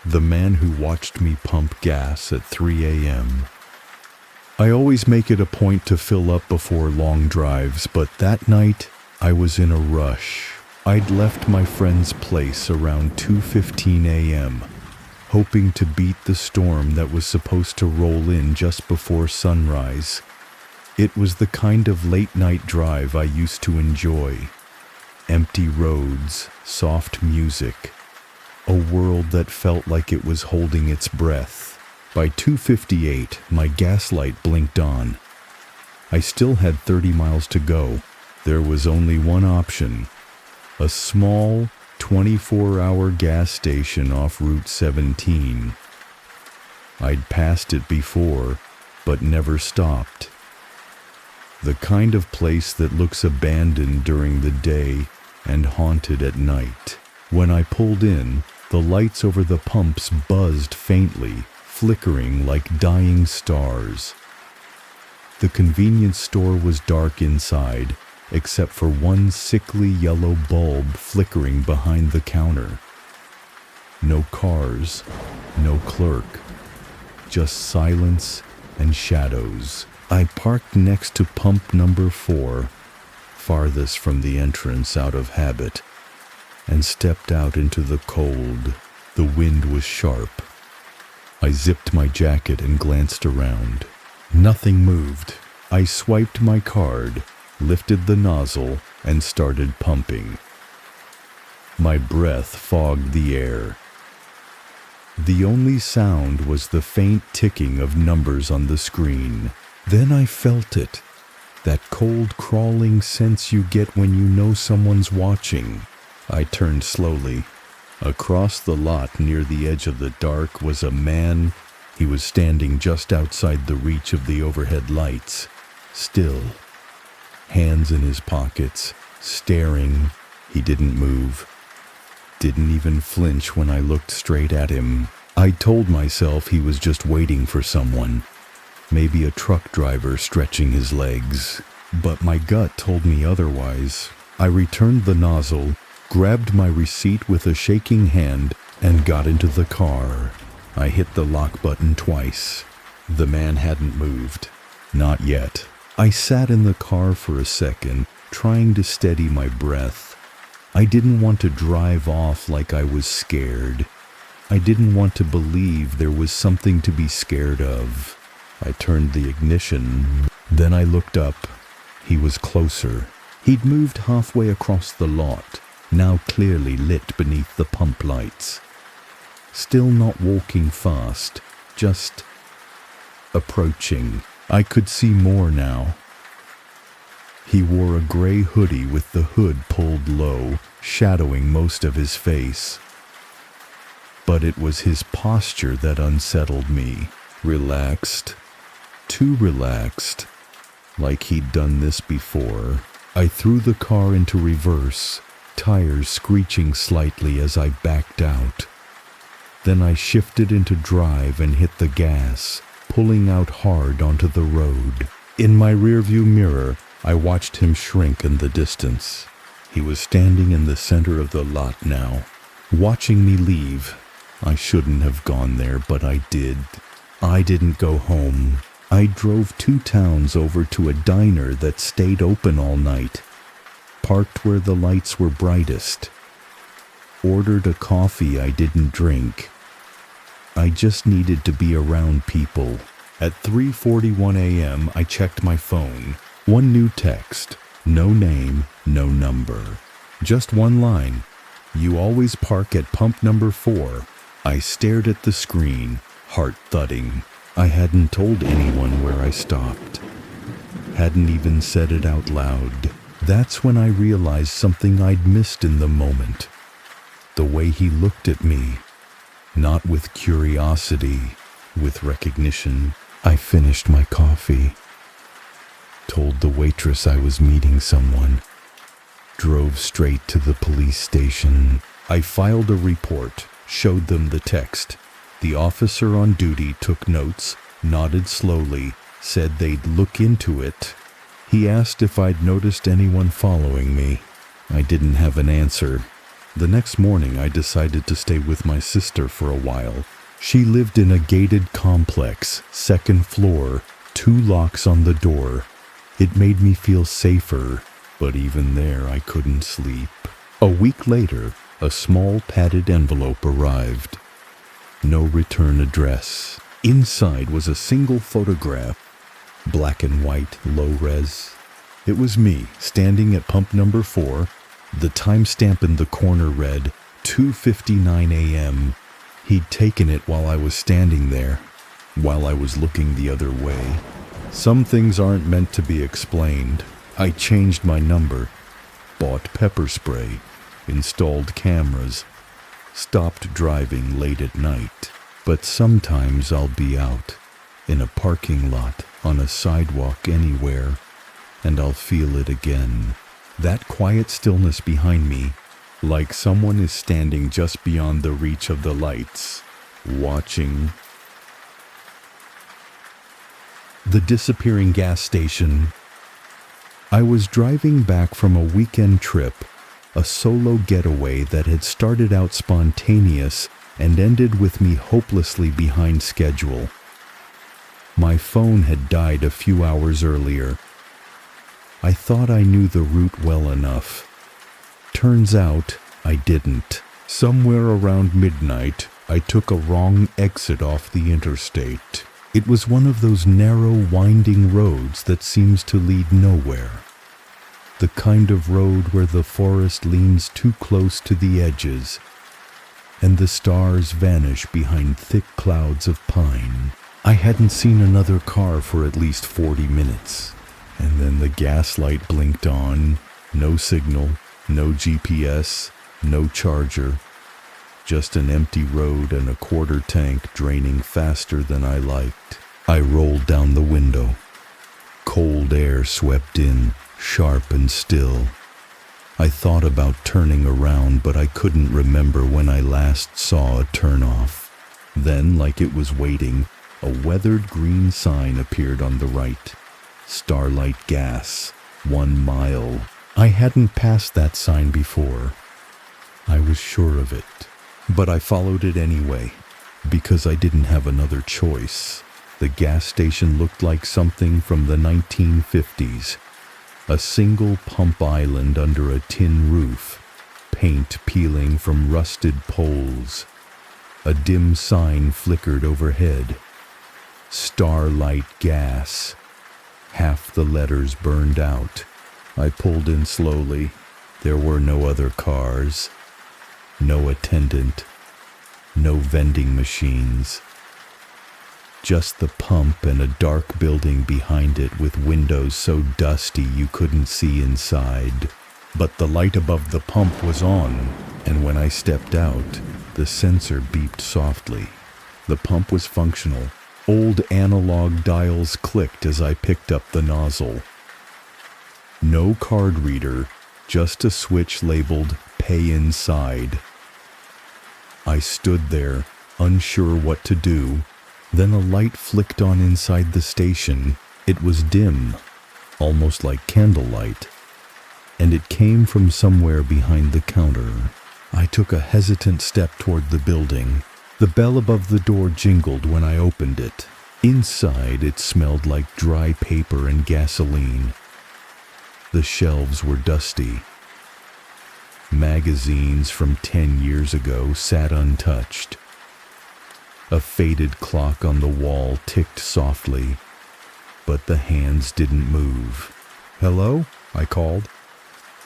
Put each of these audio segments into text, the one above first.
The man who watched me pump gas at 3 a.m. I always make it a point to fill up before long drives, but that night I was in a rush. I'd left my friend's place around 2:15 a.m., hoping to beat the storm that was supposed to roll in just before sunrise. It was the kind of late-night drive I used to enjoy. Empty roads, soft music, a world that felt like it was holding its breath. By 2:58, my gas light blinked on. I still had 30 miles to go. There was only one option: a small 24-hour gas station off Route 17. I'd passed it before, but never stopped. The kind of place that looks abandoned during the day and haunted at night. When I pulled in, the lights over the pumps buzzed faintly, flickering like dying stars. The convenience store was dark inside, except for one sickly yellow bulb flickering behind the counter. No cars, no clerk, just silence and shadows. I parked next to pump number 4, farthest from the entrance out of habit, and stepped out into the cold. The wind was sharp. I zipped my jacket and glanced around. Nothing moved. I swiped my card, lifted the nozzle, and started pumping. My breath fogged the air. The only sound was the faint ticking of numbers on the screen. Then I felt it, that cold crawling sense you get when you know someone's watching. I turned slowly. Across the lot near the edge of the dark was a man. He was standing just outside the reach of the overhead lights, still, hands in his pockets, staring. He didn't move. Didn't even flinch when I looked straight at him. I told myself he was just waiting for someone, maybe a truck driver stretching his legs. But my gut told me otherwise. I returned the nozzle, grabbed my receipt with a shaking hand, and got into the car. I hit the lock button twice. The man hadn't moved. Not yet. I sat in the car for a second, trying to steady my breath. I didn't want to drive off like I was scared. I didn't want to believe there was something to be scared of. I turned the ignition. Then I looked up. He was closer. He'd moved halfway across the lot, now clearly lit beneath the pump lights. Still not walking fast, just approaching. I could see more now. He wore a gray hoodie with the hood pulled low, shadowing most of his face. But it was his posture that unsettled me. Relaxed. Too relaxed. Like he'd done this before. I threw the car into reverse, tires screeching slightly as I backed out. Then I shifted into drive and hit the gas, pulling out hard onto the road. In my rearview mirror, I watched him shrink in the distance. He was standing in the center of the lot now, watching me leave. I shouldn't have gone there, but I did. I didn't go home. I drove 2 towns over to a diner that stayed open all night, parked where the lights were brightest, ordered a coffee I didn't drink. I just needed to be around people. At 3:41 a.m., I checked my phone. One new text. No name, no number. Just one line. You always park at pump number 4. I stared at the screen, heart thudding. I hadn't told anyone where I stopped. Hadn't even said it out loud. That's when I realized something I'd missed in the moment. The way he looked at me. Not with curiosity, with recognition. I finished my coffee. Told the waitress I was meeting someone. Drove straight to the police station. I filed a report, showed them the text. The officer on duty took notes, nodded slowly, said they'd look into it. He asked if I'd noticed anyone following me. I didn't have an answer. The next morning, I decided to stay with my sister for a while. She lived in a gated complex, second floor, 2 locks on the door. It made me feel safer, but even there I couldn't sleep. A week later, a small padded envelope arrived. No return address. Inside was a single photograph, black and white, low res. It was me, standing at pump number 4. The timestamp in the corner read 2:59 a.m. He'd taken it while I was standing there, while I was looking the other way. Some things aren't meant to be explained. I changed my number, bought pepper spray, installed cameras, stopped driving late at night. But sometimes I'll be out, in a parking lot, on a sidewalk, anywhere, and I'll feel it again. That quiet stillness behind me, like someone is standing just beyond the reach of the lights, watching. The disappearing gas station. I was driving back from a weekend trip, a solo getaway that had started out spontaneous and ended with me hopelessly behind schedule. My phone had died a few hours earlier. I thought I knew the route well enough. Turns out I didn't. Somewhere around midnight, I took a wrong exit off the interstate. It was one of those narrow, winding roads that seems to lead nowhere. The kind of road where the forest leans too close to the edges, and the stars vanish behind thick clouds of pine. I hadn't seen another car for at least 40 minutes. And then the gas light blinked on. No signal, no GPS, no charger. Just an empty road and a quarter tank draining faster than I liked. I rolled down the window. Cold air swept in, sharp and still. I thought about turning around, but I couldn't remember when I last saw a turnoff. Then, like it was waiting, a weathered green sign appeared on the right. Starlight Gas, 1 mile. I hadn't passed that sign before. I was sure of it. But I followed it anyway, because I didn't have another choice. The gas station looked like something from the 1950s. A single pump island under a tin roof, paint peeling from rusted poles. A dim sign flickered overhead. Starlight Gas. Half the letters burned out. I pulled in slowly. There were no other cars. No attendant. No vending machines. Just the pump and a dark building behind it with windows so dusty you couldn't see inside. But the light above the pump was on, and when I stepped out, the sensor beeped softly. The pump was functional. Old analog dials clicked as I picked up the nozzle. No card reader, just a switch labeled Pay Inside. I stood there, unsure what to do. Then a light flicked on inside the station. It was dim, almost like candlelight, and it came from somewhere behind the counter. I took a hesitant step toward the building. The bell above the door jingled when I opened it. Inside, it smelled like dry paper and gasoline. The shelves were dusty. Magazines from 10 years ago sat untouched. A faded clock on the wall ticked softly, but the hands didn't move. "Hello?" I called.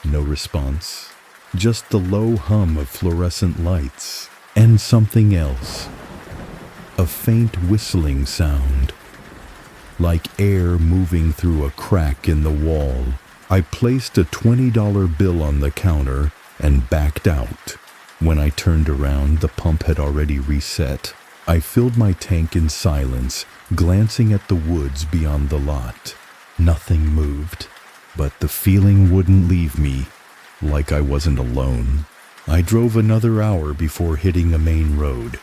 No response. Just the low hum of fluorescent lights. And something else. A faint whistling sound, like air moving through a crack in the wall. I placed a $20 bill on the counter and backed out. When I turned around, the pump had already reset. I filled my tank in silence, glancing at the woods beyond the lot. Nothing moved, but the feeling wouldn't leave me, like I wasn't alone. I drove another hour before hitting a main road.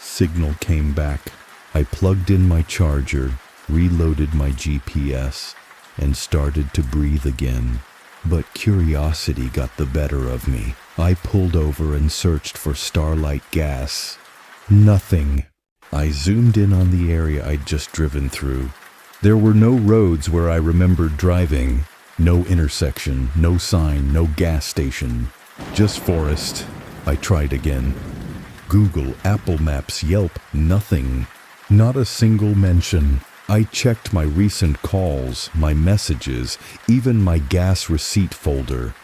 Signal came back. I plugged in my charger, reloaded my GPS, and started to breathe again. But curiosity got the better of me. I pulled over and searched for Starlight gas. Nothing. I zoomed in on the area I'd just driven through. There were no roads where I remembered driving. No intersection, no sign, no gas station. Just forest. I tried again. Google, Apple Maps, Yelp, nothing. Not a single mention. I checked my recent calls, my messages, even my gas receipt folder.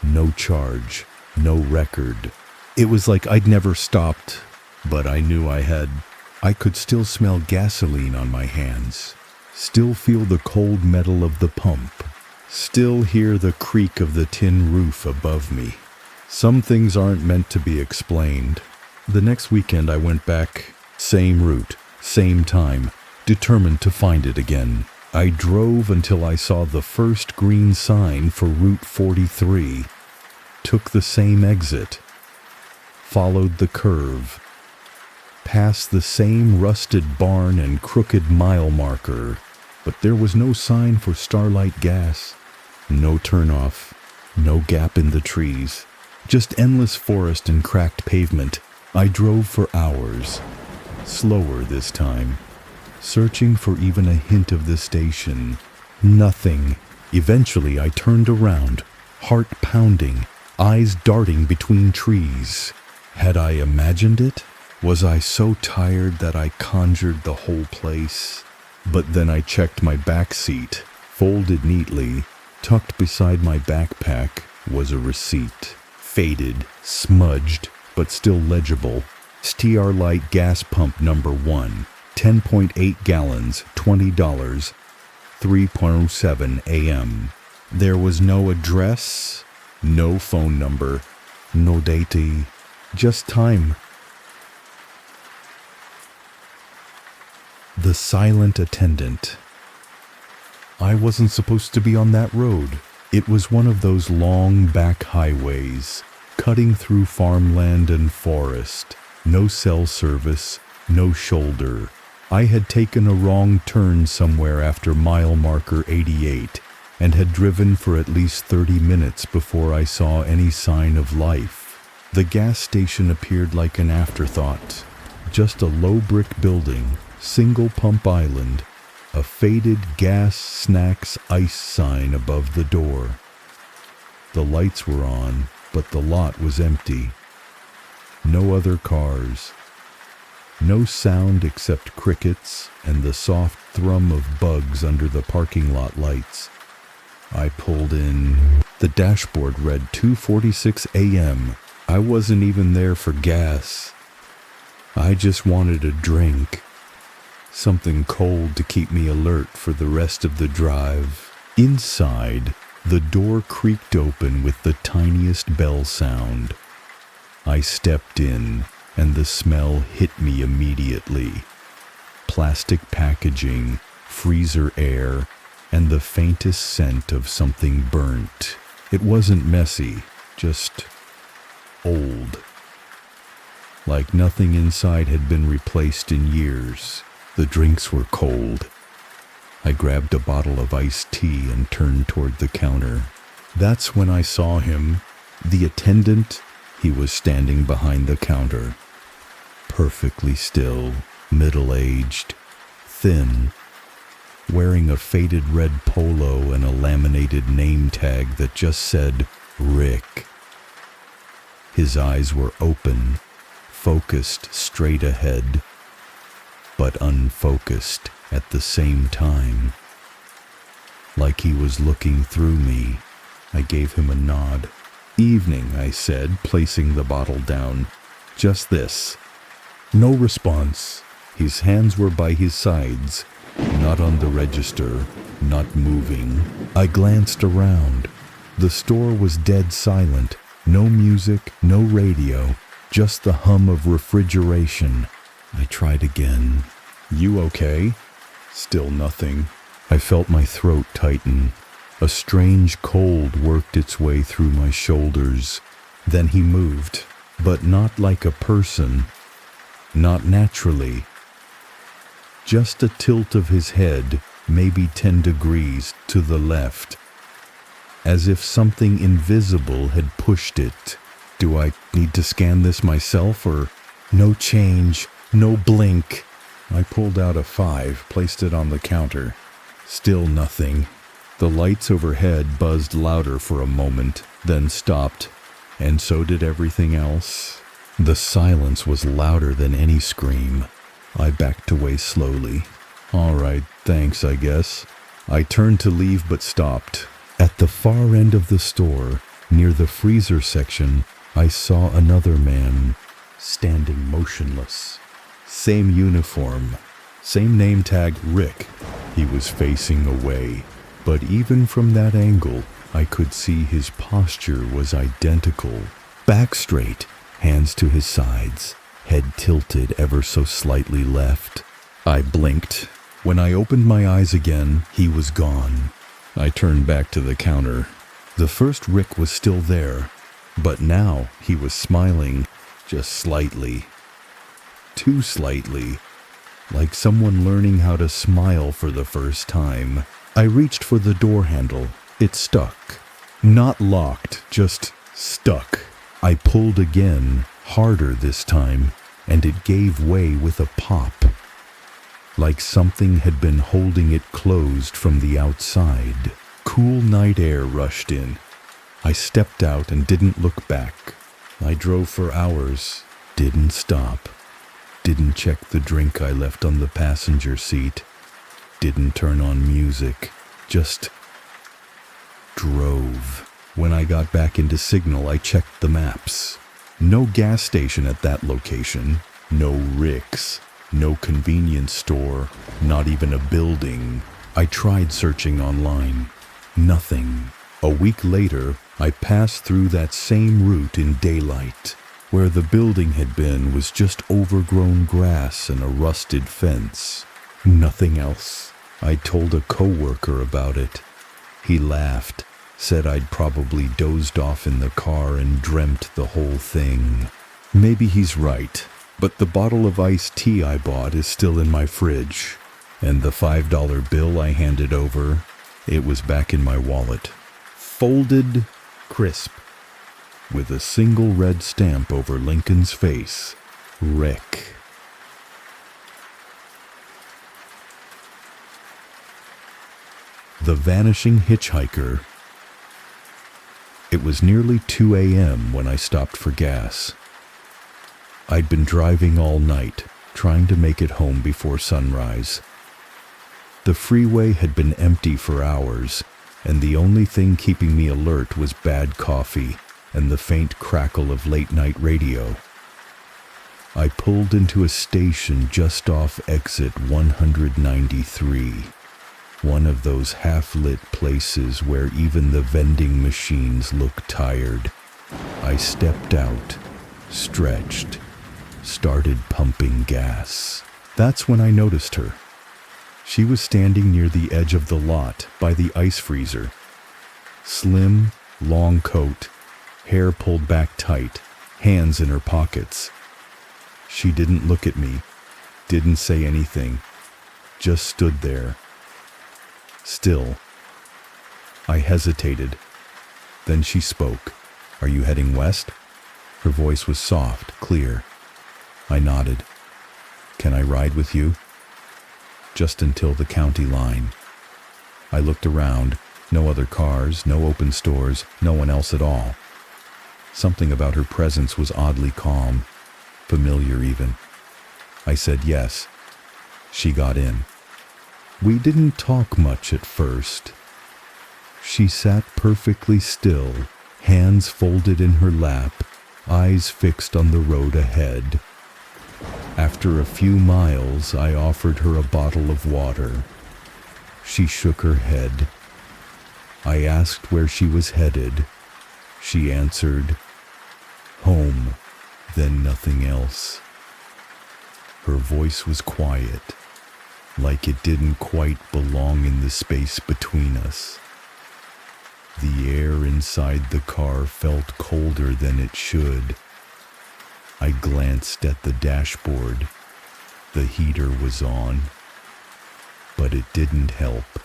No charge, no record. It was like I'd never stopped, but I knew I had. I could still smell gasoline on my hands, still feel the cold metal of the pump, still hear the creak of the tin roof above me. Some things aren't meant to be explained. The next weekend I went back, same route, same time, determined to find it again. I drove until I saw the first green sign for Route 43, took the same exit, followed the curve, past the same rusted barn and crooked mile marker, but there was no sign for Starlight gas. No turnoff, no gap in the trees, just endless forest and cracked pavement. I drove for hours, slower this time, searching for even a hint of the station. Nothing. Eventually I turned around, heart pounding, eyes darting between trees. Had I imagined it? Was I so tired that I conjured the whole place? But then I checked my back seat. Folded neatly, tucked beside my backpack, was a receipt. Faded, smudged, but still legible. Starlight gas pump number 1, 10.8 gallons, $20, 3:07 a.m. There was no address, no phone number, no date, just time. The silent attendant. I wasn't supposed to be on that road. It was one of those long back highways, cutting through farmland and forest. No cell service, no shoulder. I had taken a wrong turn somewhere after mile marker 88 and had driven for at least 30 minutes before I saw any sign of life. The gas station appeared like an afterthought. Just a low brick building, single pump island, a faded gas snacks ice sign above the door. The lights were on, but the lot was empty. No other cars. No sound except crickets and the soft thrum of bugs under the parking lot lights. I pulled in. The dashboard read 2:46 a.m. I wasn't even there for gas. I just wanted a drink. Something cold to keep me alert for the rest of the drive. Inside, the door creaked open with the tiniest bell sound. I stepped in, and the smell hit me immediately. Plastic packaging, freezer air, and the faintest scent of something burnt. It wasn't messy, just old. Like nothing inside had been replaced in years. The drinks were cold. I grabbed a bottle of iced tea and turned toward the counter. That's when I saw him, the attendant. He was standing behind the counter, perfectly still, middle-aged, thin, wearing a faded red polo and a laminated name tag that just said Rick. His eyes were open, focused straight ahead, but unfocused at the same time. Like he was looking through me. I gave him a nod. "Evening," I said, placing the bottle down. "Just this." No response. His hands were by his sides, not on the register, not moving. I glanced around. The store was dead silent. No music, no radio, just the hum of refrigeration. I tried again. "You okay?" Still nothing. I felt my throat tighten. A strange cold worked its way through my shoulders. Then he moved, but not like a person. Not naturally. Just a tilt of his head, maybe 10 degrees to the left. As if something invisible had pushed it, Do I need to scan this myself or... No change, no blink. I pulled out a 5, placed it on the counter. Still nothing. The lights overhead buzzed louder for a moment, then stopped, and so did everything else. The silence was louder than any scream. I backed away slowly. All right, thanks, I guess. I turned to leave but stopped. At the far end of the store, near the freezer section, I saw another man, standing motionless. Same uniform, same name tag, Rick. He was facing away, but even from that angle, I could see his posture was identical. Back straight, hands to his sides, head tilted ever so slightly left. I blinked. When I opened my eyes again, he was gone. I turned back to the counter. The first Rick was still there, but now he was smiling, just slightly. Too slightly. Like someone learning how to smile for the first time. I reached for the door handle. It stuck. Not locked, just stuck. I pulled again, harder this time, and it gave way with a pop. Like something had been holding it closed from the outside. Cool night air rushed in. I stepped out and didn't look back. I drove for hours, didn't stop. Didn't check the drink I left on the passenger seat. Didn't turn on music. Just drove. When I got back into Signal, I checked the maps. No gas station at that location. No Rick's. No convenience store. Not even a building. I tried searching online. Nothing. A week later, I passed through that same route in daylight. Where the building had been was just overgrown grass and a rusted fence. Nothing else. I told a coworker about it. He laughed, said I'd probably dozed off in the car and dreamt the whole thing. Maybe he's right, but the bottle of iced tea I bought is still in my fridge. And the $5 bill I handed over, it was back in my wallet. Folded, crisp. With a single red stamp over Lincoln's face. Rick. The Vanishing Hitchhiker. It was nearly 2 a.m. when I stopped for gas. I'd been driving all night, trying to make it home before sunrise. The freeway had been empty for hours, and the only thing keeping me alert was bad coffee and the faint crackle of late-night radio. I pulled into a station just off exit 193, one of those half-lit places where even the vending machines look tired. I stepped out, stretched, started pumping gas. That's when I noticed her. She was standing near the edge of the lot by the ice freezer. Slim, long coat, hair pulled back tight, hands in her pockets. She didn't look at me, didn't say anything, just stood there. Still. I hesitated. Then she spoke. "Are you heading west?" Her voice was soft, clear. I nodded. "Can I ride with you?" "Just until the county line." I looked around. No other cars, no open stores, no one else at all. Something about her presence was oddly calm, familiar even. I said yes. She got in. We didn't talk much at first. She sat perfectly still, hands folded in her lap, eyes fixed on the road ahead. After a few miles, I offered her a bottle of water. She shook her head. I asked where she was headed. She answered, "Home, then nothing else." Her voice was quiet, like it didn't quite belong in the space between us. The air inside the car felt colder than it should. I glanced at the dashboard. The heater was on, but it didn't help.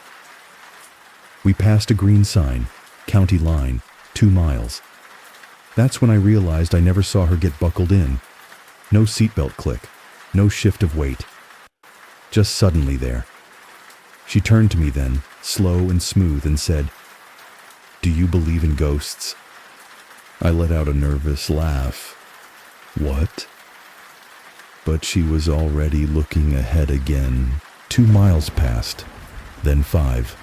We passed a green sign, county line, 2 miles. That's when I realized I never saw her get buckled in. No seatbelt click, no shift of weight. Just suddenly there. She turned to me then, slow and smooth, and said, "Do you believe in ghosts?" I let out a nervous laugh. What? But she was already looking ahead again. 2 miles passed, then 5.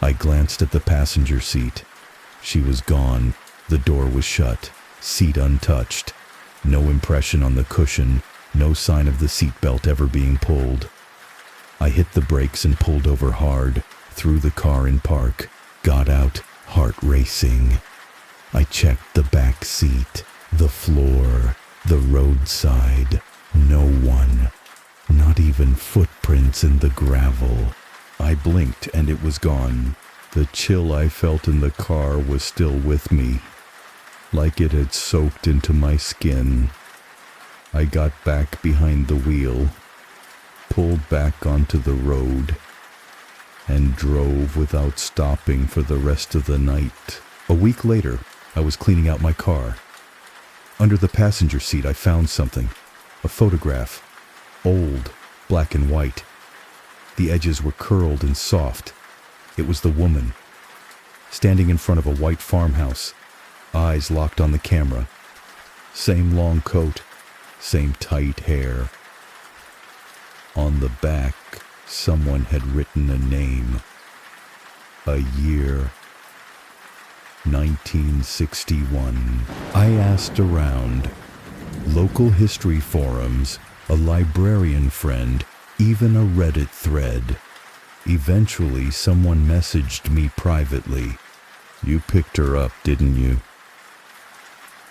I glanced at the passenger seat. She was gone. The door was shut, seat untouched. No impression on the cushion, no sign of the seatbelt ever being pulled. I hit the brakes and pulled over hard, threw the car in park, got out, heart racing. I checked the back seat, the floor, the roadside. No one, not even footprints in the gravel. I blinked and it was gone. The chill I felt in the car was still with me, like it had soaked into my skin. I got back behind the wheel, pulled back onto the road, and drove without stopping for the rest of the night. A week later, I was cleaning out my car. Under the passenger seat, I found something. A photograph. Old, black and white. The edges were curled and soft. It was the woman, standing in front of a white farmhouse, eyes locked on the camera. Same long coat, same tight hair. On the back, someone had written a name. A year. 1961. I asked around. Local history forums, a librarian friend, even a Reddit thread. Eventually, someone messaged me privately. "You picked her up, didn't you?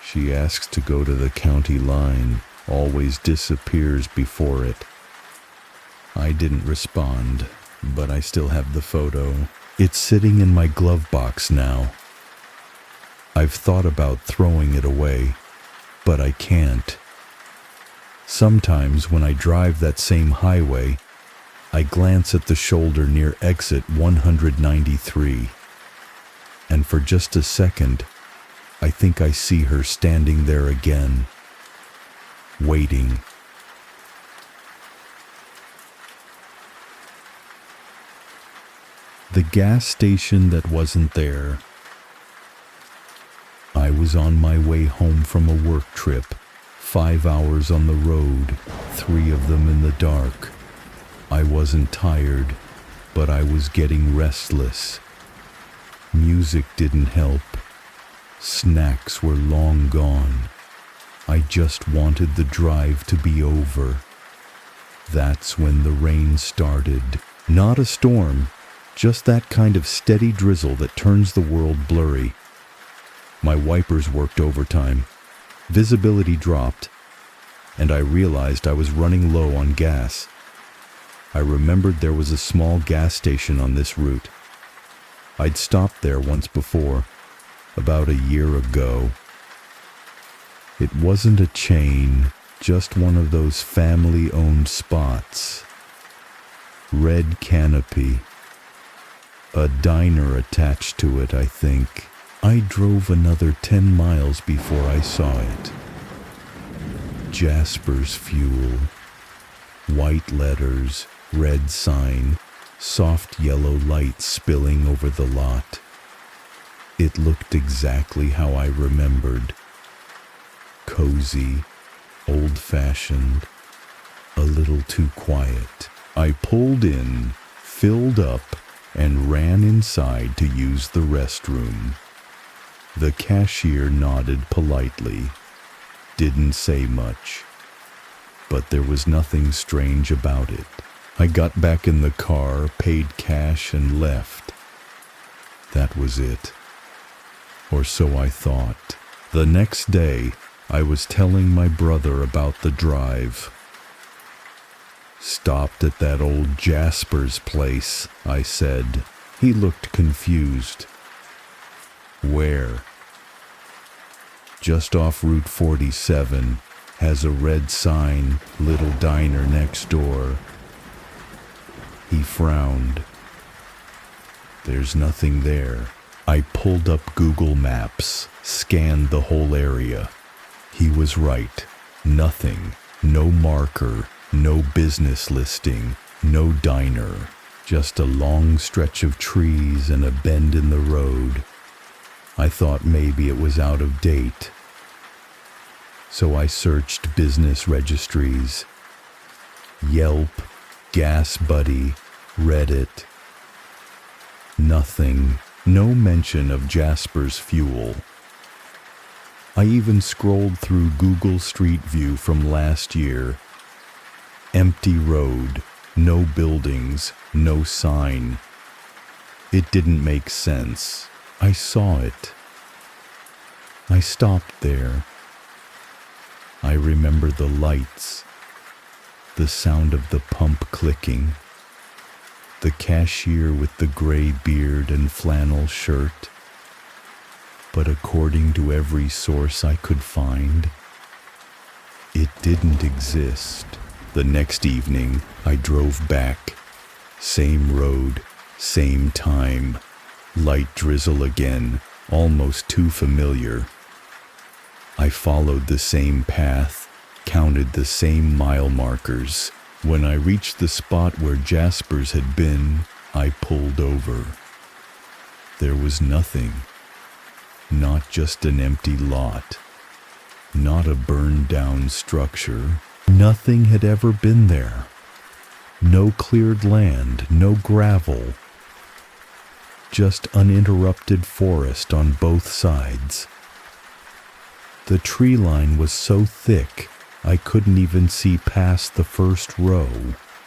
She asks to go to the county line, always disappears before it." I didn't respond, but I still have the photo. It's sitting in my glove box now. I've thought about throwing it away, but I can't. Sometimes when I drive that same highway, I glance at the shoulder near exit 193, and for just a second, I think I see her standing there again, waiting. The gas station that wasn't there. I was on my way home from a work trip, 5 hours on the road, 3 of them in the dark. I wasn't tired, but I was getting restless. Music didn't help. Snacks were long gone. I just wanted the drive to be over. That's when the rain started. Not a storm, just that kind of steady drizzle that turns the world blurry. My wipers worked overtime. Visibility dropped, and I realized I was running low on gas. I remembered there was a small gas station on this route. I'd stopped there once before, about a year ago. It wasn't a chain, just one of those family-owned spots. Red canopy. A diner attached to it, I think. I drove another 10 miles before I saw it. Jasper's Fuel. White letters, red sign, soft yellow light spilling over the lot. It looked exactly how I remembered. Cozy, old-fashioned, a little too quiet. I pulled in, filled up, and ran inside to use the restroom. The cashier nodded politely, didn't say much, but there was nothing strange about it. I got back in the car, paid cash, and left. That was it. Or so I thought. The next day, I was telling my brother about the drive. "Stopped at that old Jasper's place," I said. He looked confused. "Where?" "Just off Route 47. Has a red sign, little diner next door." He frowned. "There's nothing there." I pulled up Google Maps, scanned the whole area. He was right. Nothing. No marker, no business listing, no diner. Just a long stretch of trees and a bend in the road. I thought maybe it was out of date. So I searched business registries, Yelp, Gas Buddy, Reddit. Nothing. No mention of Jasper's Fuel. I even scrolled through Google Street View from last year. Empty road, no buildings, no sign. It didn't make sense. I saw it. I stopped there. I remember the lights, the sound of the pump clicking, the cashier with the gray beard and flannel shirt. But according to every source I could find, it didn't exist. The next evening, I drove back. Same road, same time. Light drizzle again, almost too familiar. I followed the same path, counted the same mile markers. When I reached the spot where Jasper's had been, I pulled over. There was nothing. Not just an empty lot. Not a burned-down structure. Nothing had ever been there. No cleared land, no gravel. Just uninterrupted forest on both sides. The tree line was so thick, I couldn't even see past the first row.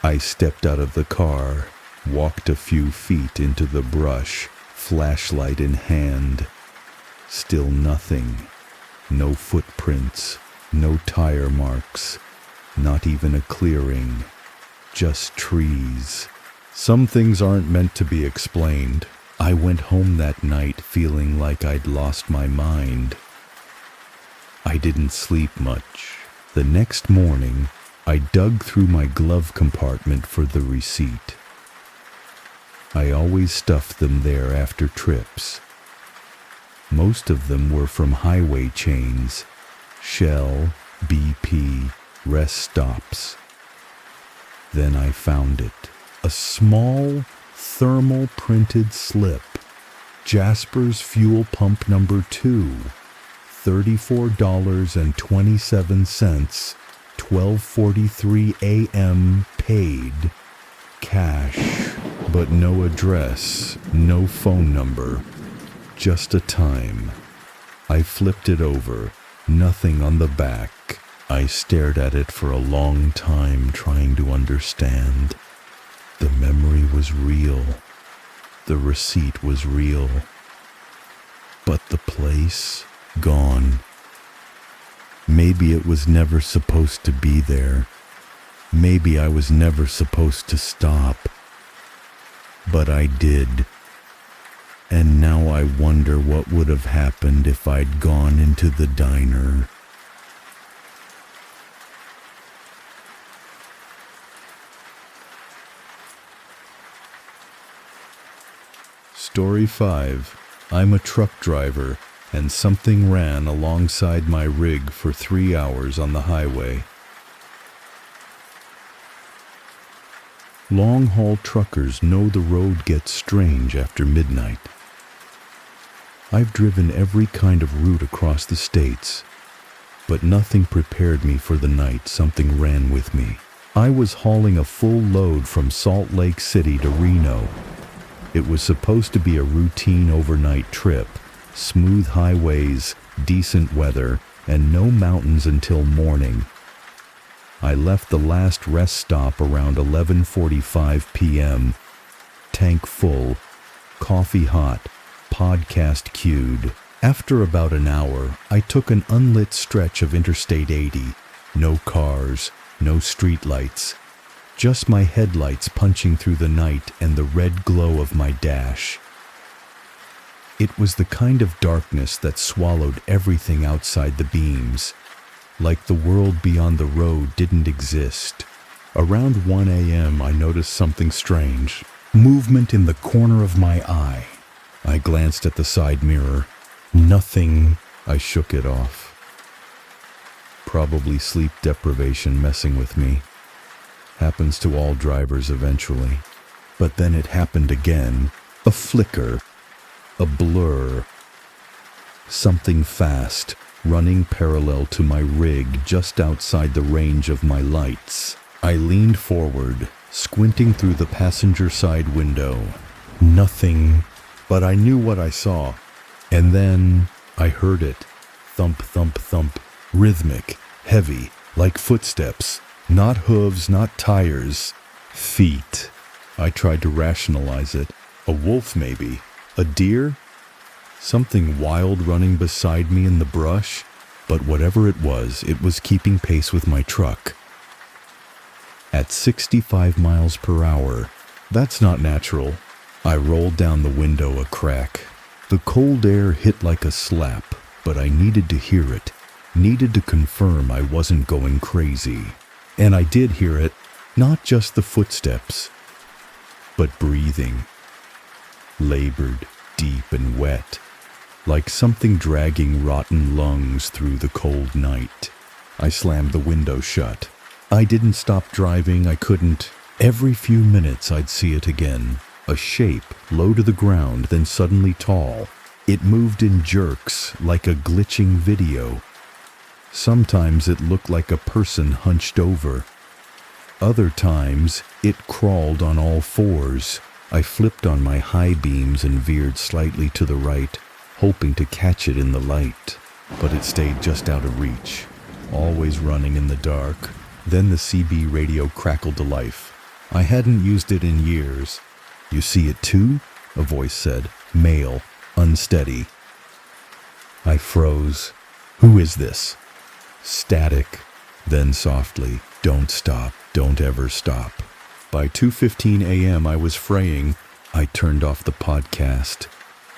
I stepped out of the car, walked a few feet into the brush, flashlight in hand. Still nothing. No footprints, no tire marks, not even a clearing. Just trees. Some things aren't meant to be explained. I went home that night feeling like I'd lost my mind. I didn't sleep much. The next morning, I dug through my glove compartment for the receipt. I always stuffed them there after trips. Most of them were from highway chains, Shell, BP, rest stops. Then I found it. A small, thermal printed slip. Jasper's Fuel Pump Number 2. $34.27, 12:43 a.m. paid. Cash, but no address, no phone number, just a time. I flipped it over, nothing on the back. I stared at it for a long time, trying to understand. The memory was real. The receipt was real. But the place, gone. Maybe it was never supposed to be there. Maybe I was never supposed to stop. But I did. And now I wonder what would have happened if I'd gone into the diner. Story 5. I'm a truck driver, and something ran alongside my rig for 3 hours on the highway. Long-haul truckers know the road gets strange after midnight. I've driven every kind of route across the states, but nothing prepared me for the night something ran with me. I was hauling a full load from Salt Lake City to Reno. It was supposed to be a routine overnight trip, smooth highways, decent weather, and no mountains until morning. I left the last rest stop around 11:45 p.m. Tank full, coffee hot, podcast queued. After about an hour, I took an unlit stretch of Interstate 80. No cars, no streetlights. Just my headlights punching through the night and the red glow of my dash. It was the kind of darkness that swallowed everything outside the beams, like the world beyond the road didn't exist. Around 1 a.m. I noticed something strange. Movement in the corner of my eye. I glanced at the side mirror. Nothing. I shook it off. Probably sleep deprivation messing with me. Happens to all drivers eventually. But then it happened again. A flicker. A blur. Something fast, running parallel to my rig just outside the range of my lights. I leaned forward, squinting through the passenger side window. Nothing, but I knew what I saw. And then I heard it. Thump, thump, thump. Rhythmic, heavy, like footsteps. Not hooves, not tires. Feet. I tried to rationalize it. A wolf, maybe. A deer? Something wild running beside me in the brush, but whatever it was keeping pace with my truck. At 65 miles per hour, that's not natural. I rolled down the window a crack. The cold air hit like a slap, but I needed to hear it, needed to confirm I wasn't going crazy. And I did hear it, not just the footsteps, but breathing. Labored, deep and wet. Like something dragging rotten lungs through the cold night. I slammed the window shut. I didn't stop driving, I couldn't. Every few minutes I'd see it again. A shape, low to the ground, then suddenly tall. It moved in jerks, like a glitching video. Sometimes it looked like a person hunched over. Other times, it crawled on all fours. I flipped on my high beams and veered slightly to the right, hoping to catch it in the light, but it stayed just out of reach, always running in the dark. Then the CB radio crackled to life. I hadn't used it in years. "You see it too?" a voice said, male, unsteady. I froze. "Who is this?" Static. Then softly, "Don't stop, don't ever stop." By 2:15 a.m. I was fraying. I turned off the podcast.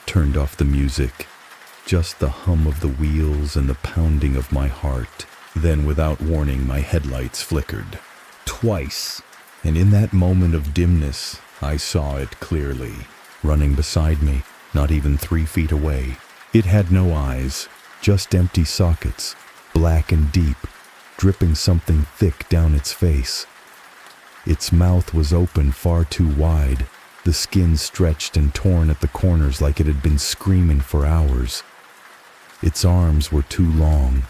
Turned off the music, just the hum of the wheels and the pounding of my heart. Then, without warning, my headlights flickered. Twice, and in that moment of dimness, I saw it clearly. Running beside me, not even 3 feet away. It had no eyes, just empty sockets, black and deep, dripping something thick down its face. Its mouth was open far too wide. The skin stretched and torn at the corners like it had been screaming for hours. Its arms were too long.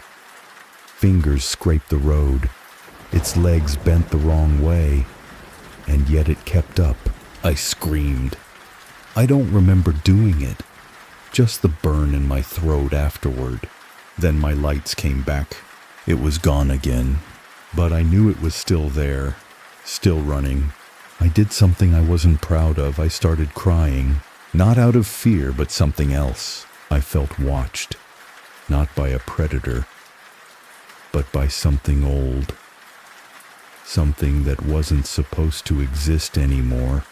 Fingers scraped the road. Its legs bent the wrong way. And yet it kept up. I screamed. I don't remember doing it. Just the burn in my throat afterward. Then my lights came back. It was gone again. But I knew it was still there. Still running. I did something I wasn't proud of. I started crying. Not out of fear, but something else. I felt watched. Not by a predator, but by something old. Something that wasn't supposed to exist anymore,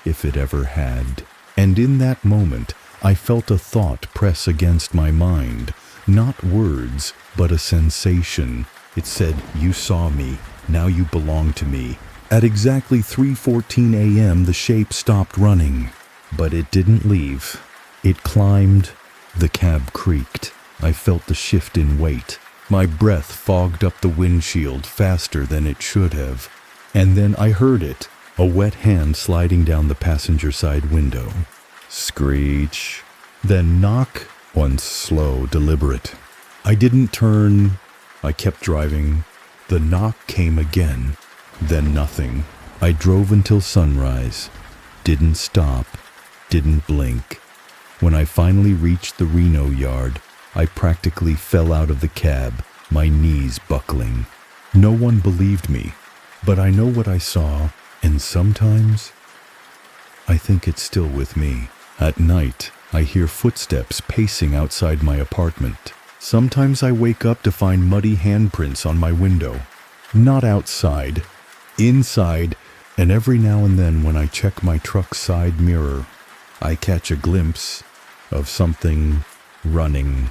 if it ever had. And in that moment, I felt a thought press against my mind. Not words, but a sensation. It said, "You saw me. Now you belong to me." At exactly 3:14 a.m., the shape stopped running. But it didn't leave. It climbed. The cab creaked. I felt the shift in weight. My breath fogged up the windshield faster than it should have. And then I heard it, a wet hand sliding down the passenger side window. Screech. Then knock, once slow, deliberate. I didn't turn. I kept driving. The knock came again. Then nothing. I drove until sunrise. Didn't stop. Didn't blink. When I finally reached the Reno yard, I practically fell out of the cab, my knees buckling. No one believed me, but I know what I saw, and sometimes I think it's still with me. At night, I hear footsteps pacing outside my apartment. Sometimes I wake up to find muddy handprints on my window. Not outside. Inside, and every now and then when I check my truck's side mirror, I catch a glimpse of something running